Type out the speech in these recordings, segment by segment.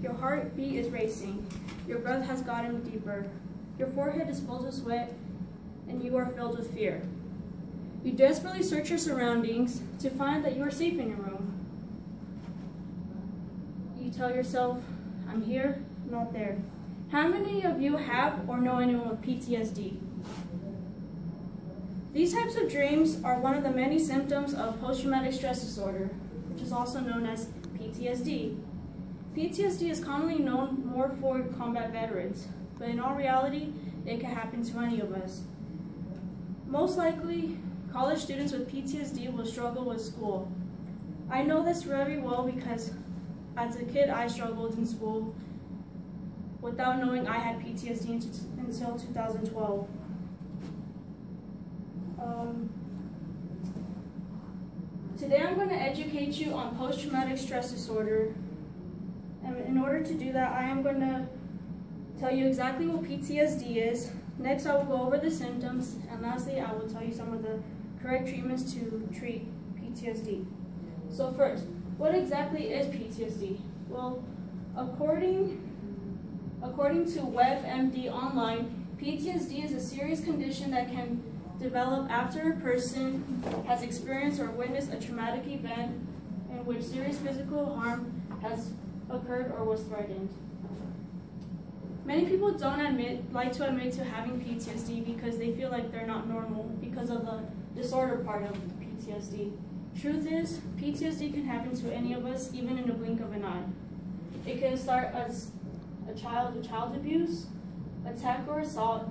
Your heartbeat is racing. Your breath has gotten deeper. Your forehead is full of sweat, and you are filled with fear. You desperately search your surroundings to find that you are safe in your room. You tell yourself, I'm here, not there. How many of you have or know anyone with PTSD? These types of dreams are one of the many symptoms of post-traumatic stress disorder, which is also known as PTSD. PTSD is commonly known more for combat veterans, but in all reality, it can happen to any of us. Most likely, college students with PTSD will struggle with school. I know this very well because as a kid, I struggled in school without knowing I had PTSD until 2012. Today I'm going to educate you on post-traumatic stress disorder. And in order to do that, I am going to tell you exactly what PTSD is. Next, I will go over the symptoms. And lastly, I will tell you some of the correct treatments to treat PTSD. So first, what exactly is PTSD? Well, according to WebMD Online, PTSD is a serious condition that can develop after a person has experienced or witnessed a traumatic event in which serious physical harm has occurred or was threatened. Many people don't like to admit to having PTSD because they feel like they're not normal because of the disorder part of PTSD. Truth is, PTSD can happen to any of us, even in the blink of an eye. It can start as child abuse, attack or assault,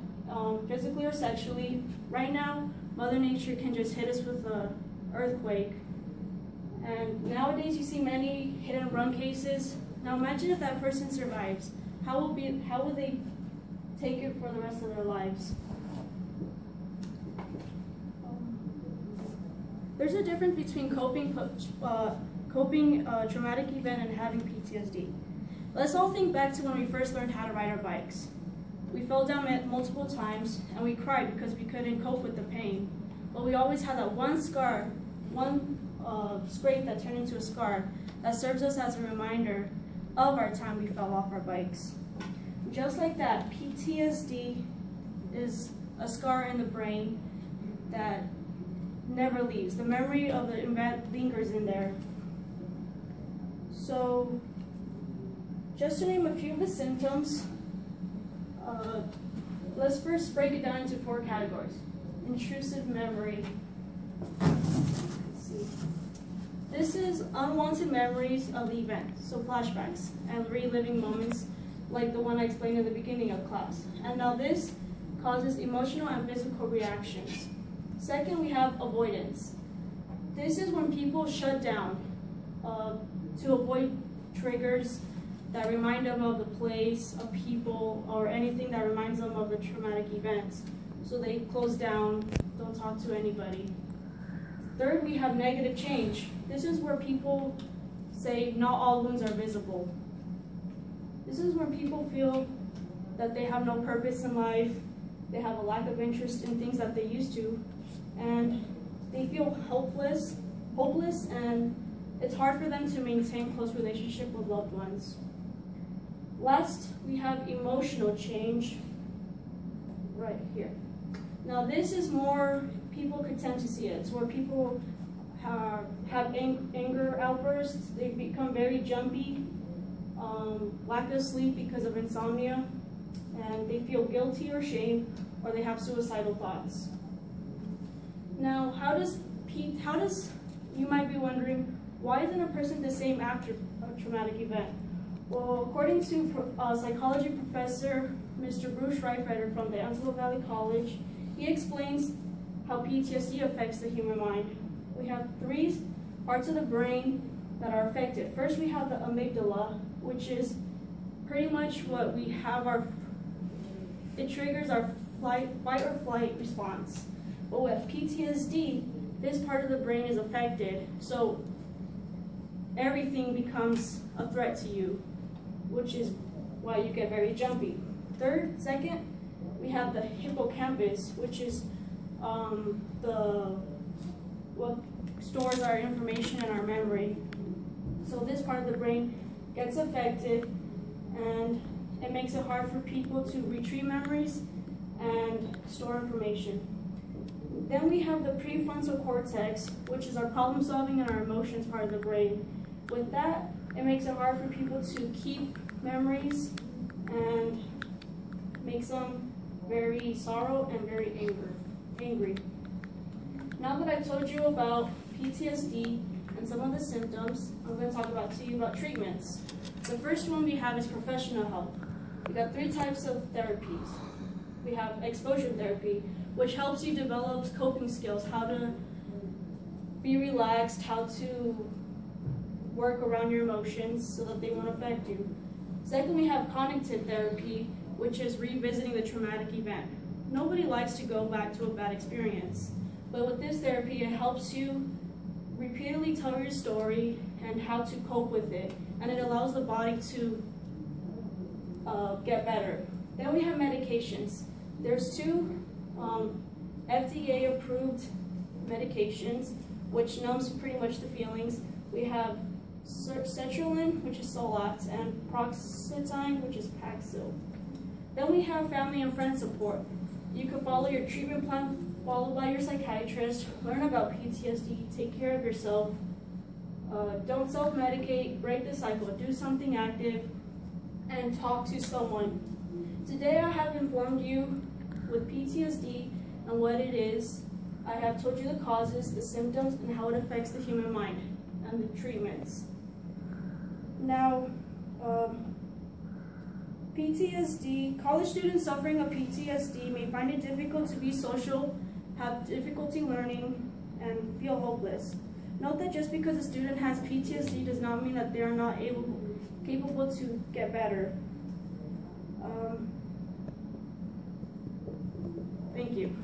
physically or sexually. Right now, Mother Nature can just hit us with an earthquake. And nowadays, you see many hit and run cases. Now imagine if that person survives. How will they take it for the rest of their lives? There's a difference between coping a traumatic event and having PTSD. Let's all think back to when we first learned how to ride our bikes. We fell down multiple times and we cried because we couldn't cope with the pain. But we always had that one scar, one scrape that turned into a scar that serves us as a reminder of our time we fell off our bikes. Just like that, PTSD is a scar in the brain that never leaves. The memory of the event lingers in there. So, just to name a few of the symptoms, let's first break it down into 4 categories. Intrusive memory. Let's see. This is unwanted memories of the event, so flashbacks and reliving moments like the one I explained in the beginning of class. And now this causes emotional and physical reactions. Second, we have avoidance. This is when people shut down to avoid triggers that remind them of the place, of people, or anything that reminds them of the traumatic events. So they close down, don't talk to anybody. Third, we have negative change. This is where people say not all wounds are visible. This is when people feel that they have no purpose in life, they have a lack of interest in things that they used to, and they feel hopeless, and it's hard for them to maintain close relationship with loved ones. Last, we have emotional change right here. Now this is more, people could tend to see it. It's where people have anger outbursts, they become very jumpy, lack of sleep because of insomnia, and they feel guilty or shame, or they have suicidal thoughts. Now, how does, you might be wondering, why isn't a person the same after a traumatic event? Well, according to psychology professor Mr. Bruce Reifeder from the Antelope Valley College, he explains how PTSD affects the human mind. We have 3 parts of the brain that are affected. First, we have the amygdala, which is pretty much what we have it triggers our fight or flight response. But with PTSD, this part of the brain is affected, so everything becomes a threat to you, which is why you get very jumpy. Second, we have the hippocampus, which is what stores our information and our memory. So this part of the brain gets affected, and it makes it hard for people to retrieve memories and store information. Then we have the prefrontal cortex, which is our problem solving and our emotions part of the brain. With that, it makes it hard for people to keep memories and makes them very sorrow and very angry. Now that I've told you about PTSD and some of the symptoms, I'm going to talk to you about treatments. The first one we have is professional help. We got 3 types of therapies. We have exposure therapy, which helps you develop coping skills, how to be relaxed, how to work around your emotions so that they won't affect you. Second, we have cognitive therapy, which is revisiting the traumatic event. Nobody likes to go back to a bad experience, but with this therapy, it helps you repeatedly tell your story and how to cope with it, and it allows the body to get better. Then we have medications. There's 2 FDA-approved medications, which numbs pretty much the feelings. We have sertraline, which is Zoloft, and paroxetine, which is Paxil. Then we have family and friend support. You can follow your treatment plan followed by your psychiatrist, learn about PTSD, take care of yourself, don't self-medicate, break the cycle, do something active, and talk to someone. Today I have informed you with PTSD and what it is. I have told you the causes, the symptoms, and how it affects the human mind, and the treatments. Now, PTSD, college students suffering of PTSD may find it difficult to be social, have difficulty learning, and feel hopeless. Note that just because a student has PTSD does not mean that they are not capable to get better. Thank you.